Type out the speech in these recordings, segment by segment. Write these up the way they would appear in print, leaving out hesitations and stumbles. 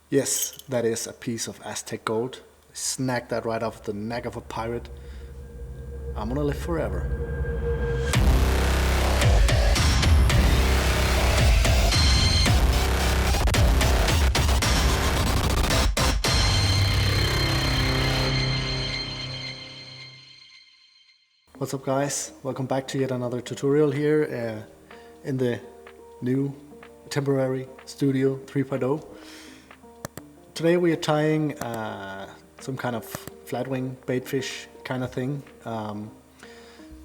Yes, that is a piece of Aztec gold. Snagged that right off the neck of a pirate. I'm gonna live forever. What's up guys? Welcome back to yet another tutorial here in the new temporary studio 3.0. Today we are tying some kind of flatwing baitfish kind of thing.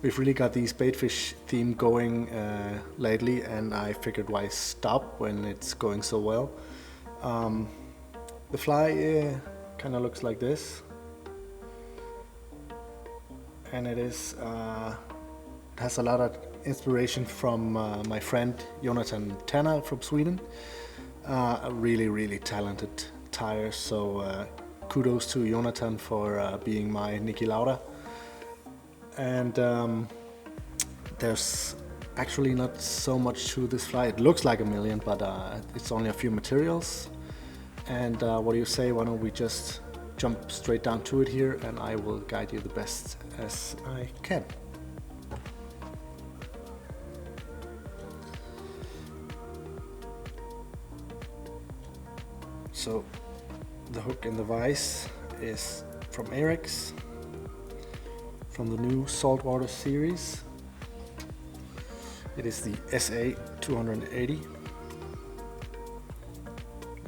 We've really got these baitfish theme going lately, and I figured why stop when it's going so well. The fly kind of looks like this. And it has a lot of inspiration from my friend Jonatan Ternald from Sweden. A really talented tyer, so kudos to Jonatan for being my Niki Lauda. And there's actually not so much to this fly. It looks like a million, but it's only a few materials. And what do you say, why don't we just jump straight down to it here, and I will guide you the best as I can. So the hook in the vise is from Ahrex, from the new saltwater series. It is the SA 280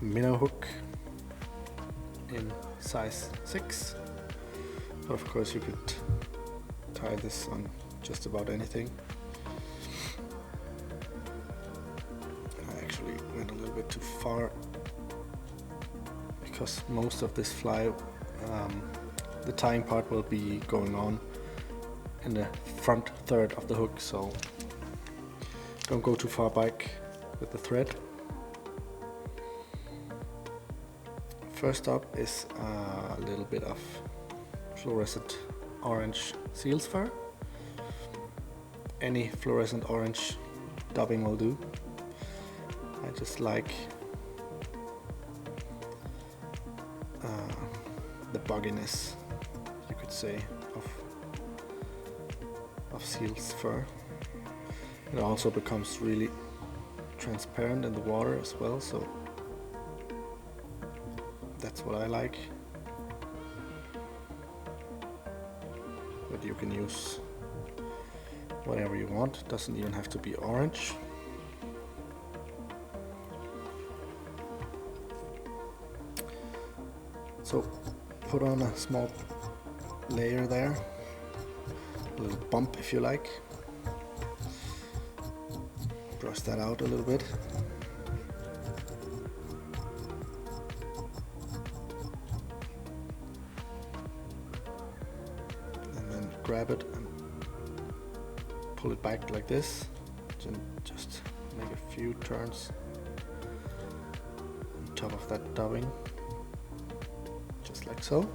minnow hook in size 6, but of course you could tie this on just about anything. I actually went a little bit too far because most of this fly, the tying part will be going on in the front third of the hook, so don't go too far back with the thread. First up is a little bit of fluorescent orange seal's fur. Any fluorescent orange dubbing will do. I just like the bugginess, you could say, of seal's fur. It also becomes really transparent in the water as well, so that's what I like. But you can use whatever you want, it doesn't even have to be orange. So put on a small layer there, a little bump if you like. Brush that out a little bit. Grab it and pull it back like this, and just make a few turns on top of that dubbing, just like so.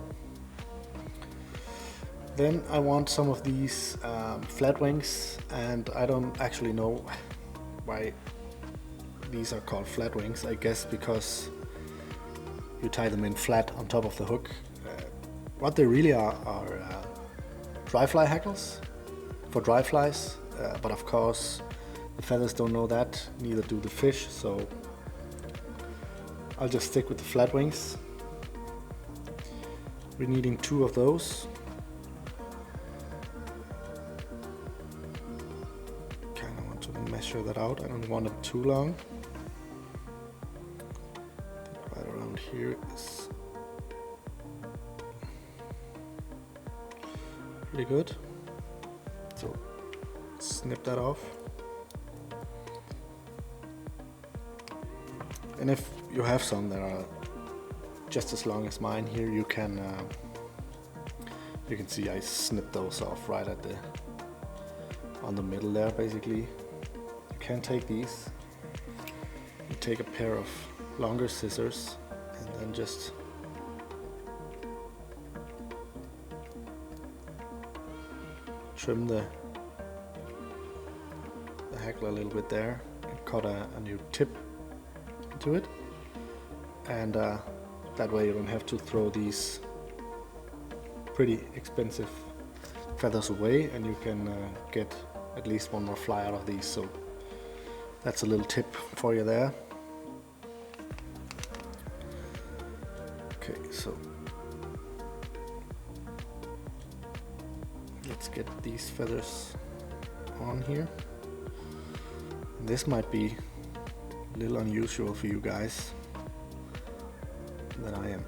Then I want some of these flatwings, and I don't actually know why these are called flatwings. I guess because you tie them in flat on top of the hook. What they really are dry fly hackles for dry flies, but of course the feathers don't know that, neither do the fish, so I'll just stick with the flatwings. We're needing 2 of those. Kinda want to measure that out, I don't want it too long. I think right around here is pretty good. So snip that off. And if you have some that are just as long as mine here, you can see I snipped those off right at on the middle there basically. You can take these, you take a pair of longer scissors and then just trim the hackle a little bit there and cut a new tip into it, and that way you don't have to throw these pretty expensive feathers away, and you can get at least one more fly out of these. So that's a little tip for you there. Okay, so let's get these feathers on here. This might be a little unusual for you guys, that I am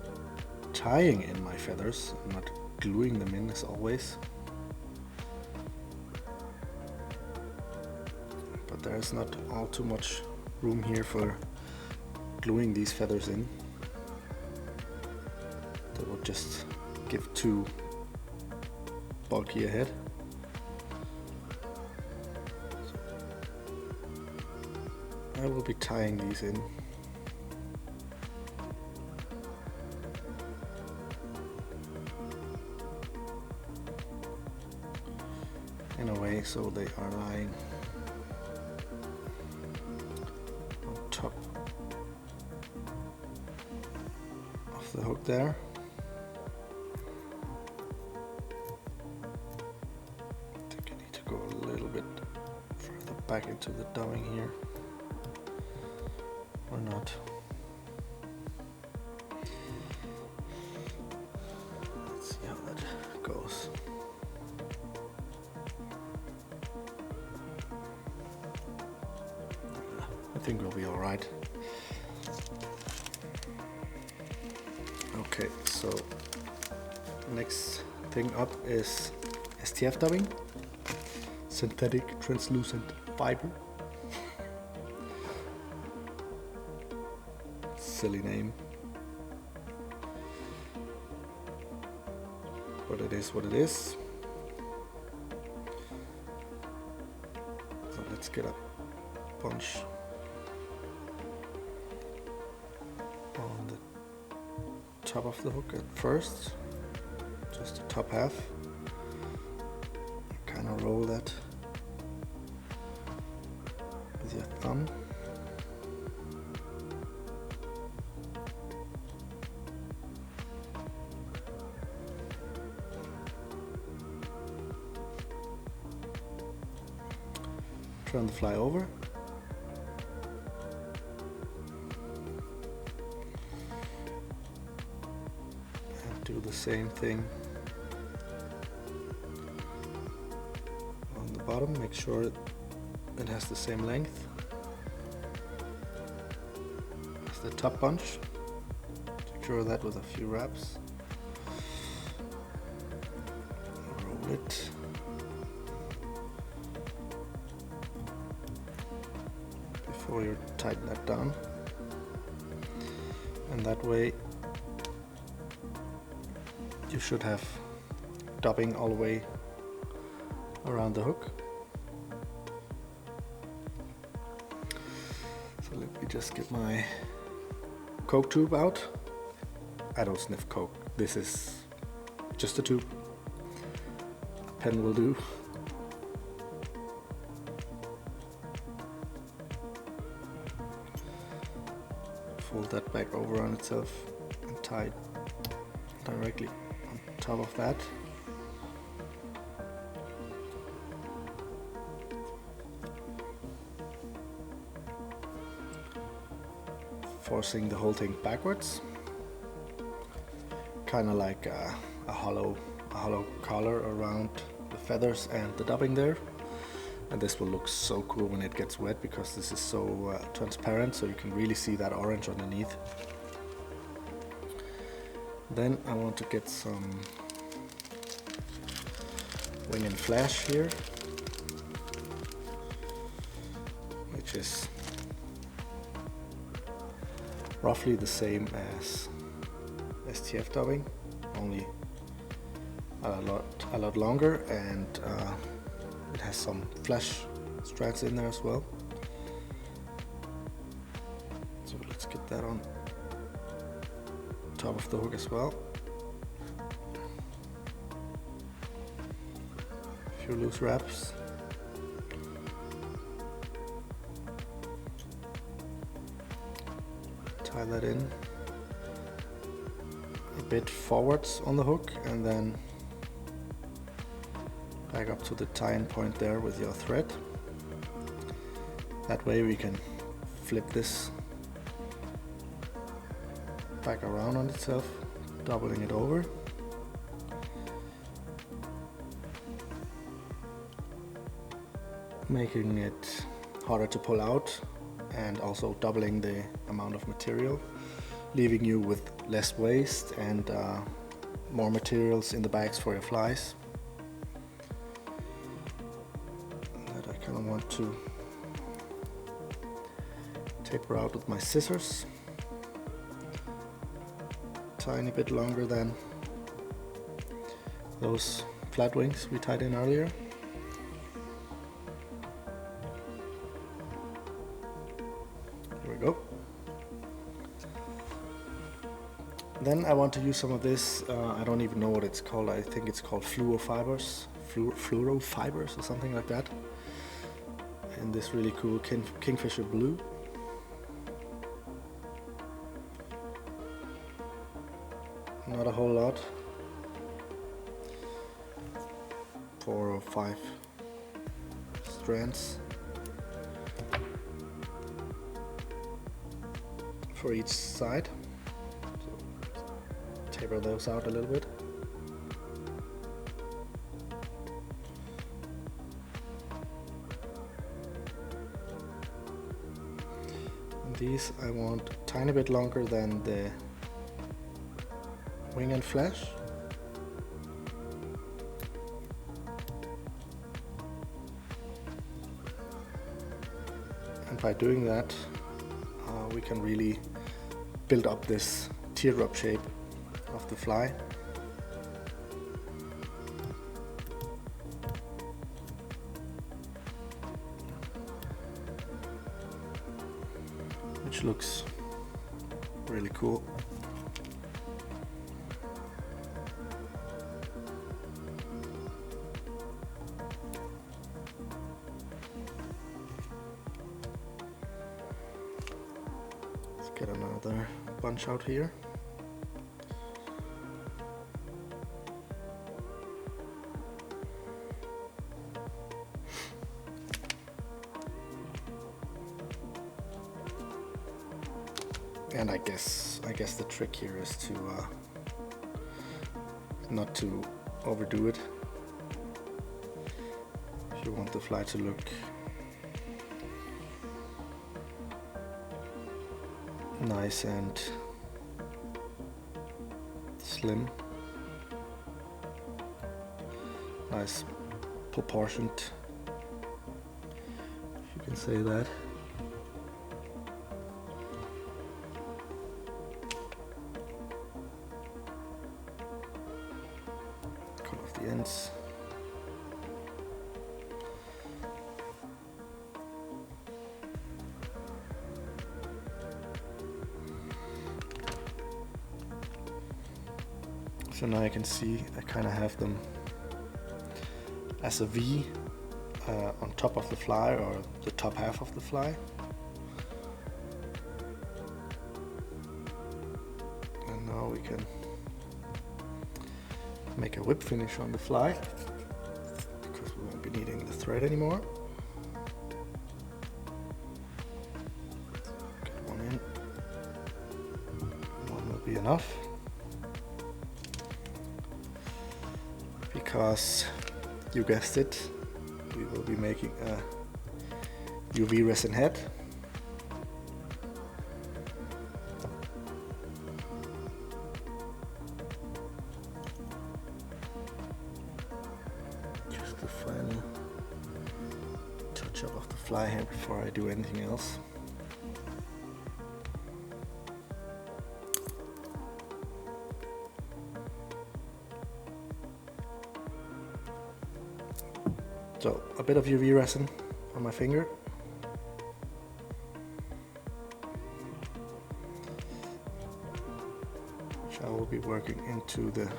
tying in my feathers, not gluing them in as always. But there's not all too much room here for gluing these feathers in. That would just give too bulky a head. I will be tying these in a way so they are lying on top of the hook there. I think I need to go a little bit further back into the dubbing here. Or not. Let's see how that goes. I think we'll be all right. Okay, so next thing up is STF dubbing, synthetic translucent fiber. Silly name, but it is what it is. So let's get a bunch on the top of the hook at first, just the top half. Kind of roll that with your thumb. Turn the fly over. And do the same thing on the bottom. Make sure it has the same length as the top bunch. Secure that with a few wraps. Roll it. Before you tighten that down, and that way you should have dubbing all the way around the hook. So let me just get my Coke tube out. I don't sniff Coke, this is just a tube. A pen will do. Fold that back over on itself and tie it directly on top of that. Forcing the whole thing backwards, kind of like a hollow collar around the feathers and the dubbing there. And this will look so cool when it gets wet, because this is so transparent, so you can really see that orange underneath. Then I want to get some wing and flash here, which is roughly the same as STF dubbing, only a lot longer, and it has some flash strands in there as well. So let's get that on top of the hook as well. A few loose wraps. Tie that in. a bit forwards on the hook and then back up to the tie-in point there with your thread. That way we can flip this back around on itself, doubling it over. Making it harder to pull out and also doubling the amount of material, leaving you with less waste and more materials in the bags for your flies. That I kind of want to taper out with my scissors. Tiny bit longer than those flat wings we tied in earlier. There we go. Then I want to use some of this, I don't even know what it's called, I think it's called fluorofibers or something like that, in this really cool kingfisher blue. Not a whole lot, 4 or 5 strands for each side. So taper those out a little bit. And these I want a tiny bit longer than the wing and flesh. And by doing that, we can really build up this teardrop shape of the fly. Which looks really cool. Get another bunch out here. And I guess the trick here is to not to overdo it. If you want the fly to look nice and slim, nice proportioned, if you can say that. Cut off the ends. So now you can see I kind of have them as a V on top of the fly, or the top half of the fly. And now we can make a whip finish on the fly, because we won't be needing the thread anymore. Get one in. One will be enough. Because you guessed it, we will be making a UV resin head. Just the final touch up of the fly here before I do anything else. So a bit of UV resin on my finger. Which I will be working into the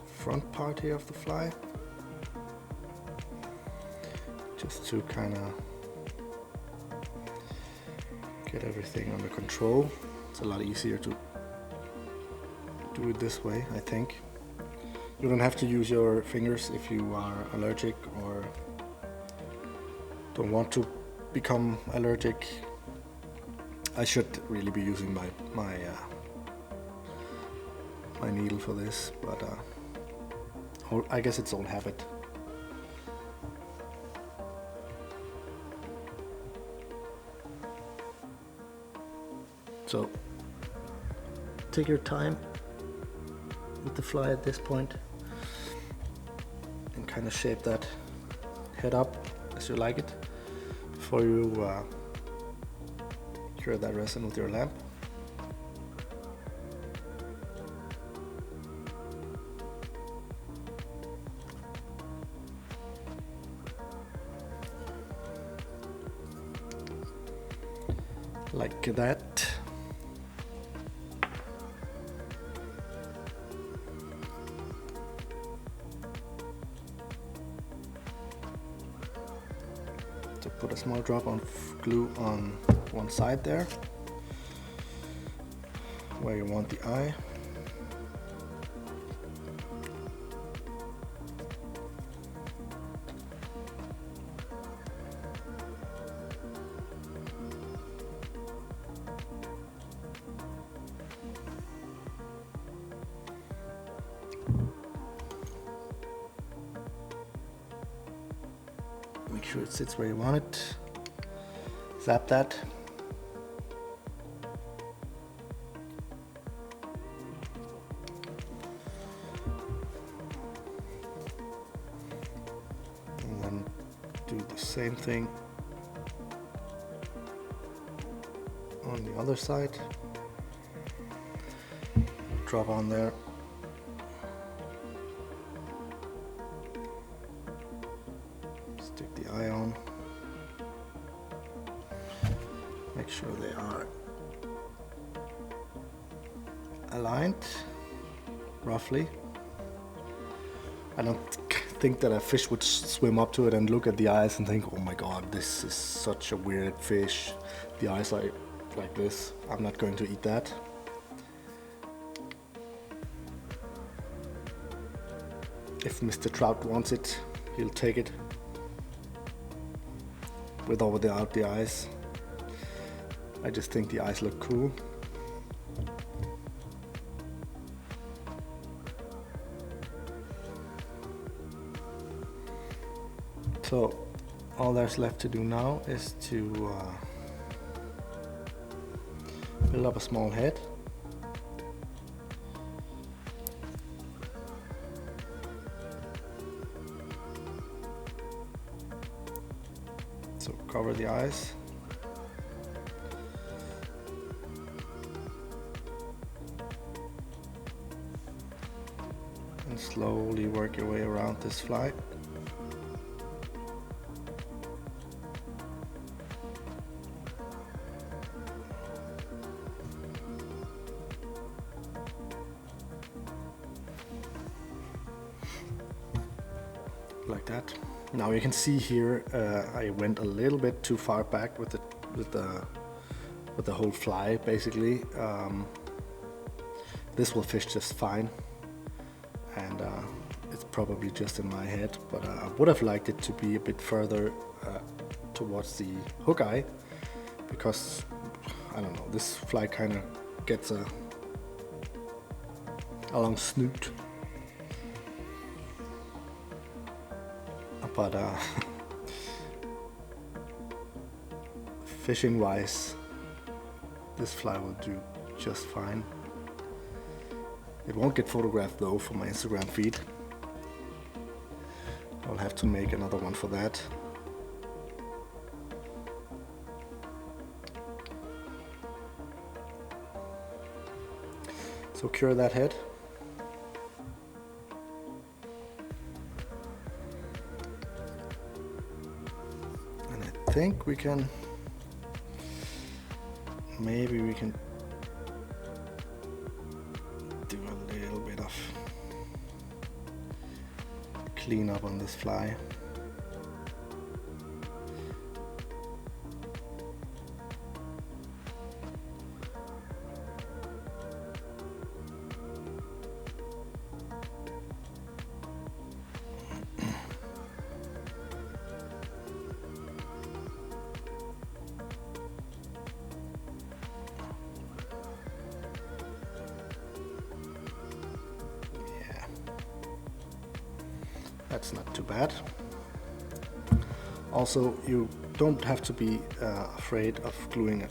front part here of the fly. Just to kind of get everything under control. It's a lot easier to do it this way, I think. You don't have to use your fingers if you are allergic or don't want to become allergic. I should really be using my needle for this, but I guess it's all habit. So take your time with the fly at this point and kind of shape that head up as you like it before you cure that resin with your lamp. Like that. So put a small drop of glue on one side there, where you want the eye. Make sure it sits where you want it. Zap that. And then do the same thing on the other side. Drop on there. Stick the eye on. Make sure they are aligned, roughly. I don't think that a fish would swim up to it and look at the eyes and think, oh my god, this is such a weird fish. The eyes are like this. I'm not going to eat that. If Mr. Trout wants it, he'll take it with or without the eyes. I just think the eyes look cool. So all there's left to do now is to build up a small head. So cover the eyes. And slowly work your way around this fly. Like that. Now you can see here I went a little bit too far back with the whole fly basically. This will fish just fine, and it's probably just in my head, but I would have liked it to be a bit further towards the hook eye, because I don't know, this fly kind of gets a long snoot. But fishing wise, this fly will do just fine. It won't get photographed though for my Instagram feed. I'll have to make another one for that. So cure that head. I think we can, maybe we can do a little bit of cleanup on this fly. That's not too bad. Also, you don't have to be afraid of gluing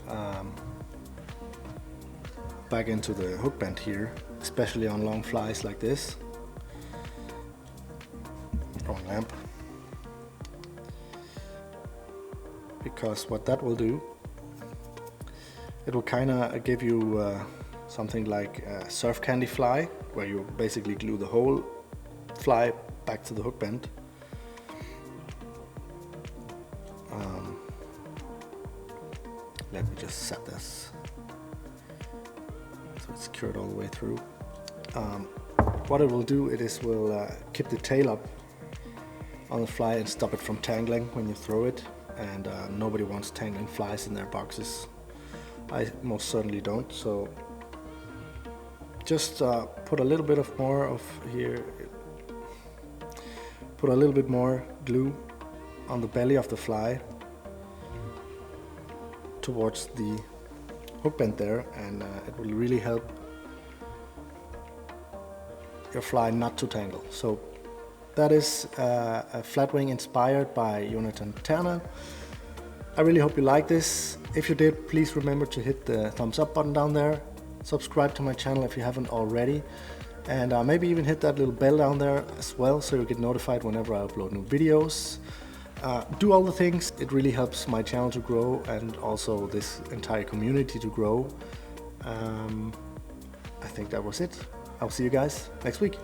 back into the hook bend here, especially on long flies like this. Wrong lamp. Because what that will do, it will kind of give you something like a surf candy fly, where you basically glue the whole fly back to the hook bend. Let me just set this so it's secured all the way through. What it will do, will keep the tail up on the fly and stop it from tangling when you throw it, and nobody wants tangling flies in their boxes. I most certainly don't, so just put a little bit of more of here, put a little bit more glue on the belly of the fly towards the hook bend there, and it will really help your fly not to tangle. So that is a Flatwing inspired by Jonatan Ternald. I really hope you like this. If you did, please remember to hit the thumbs up button down there. Subscribe to my channel if you haven't already, and maybe even hit that little bell down there as well, so you get notified whenever I upload new videos. Do all the things. It really helps my channel to grow, and also this entire community to grow. I think that was it. I'll see you guys next week.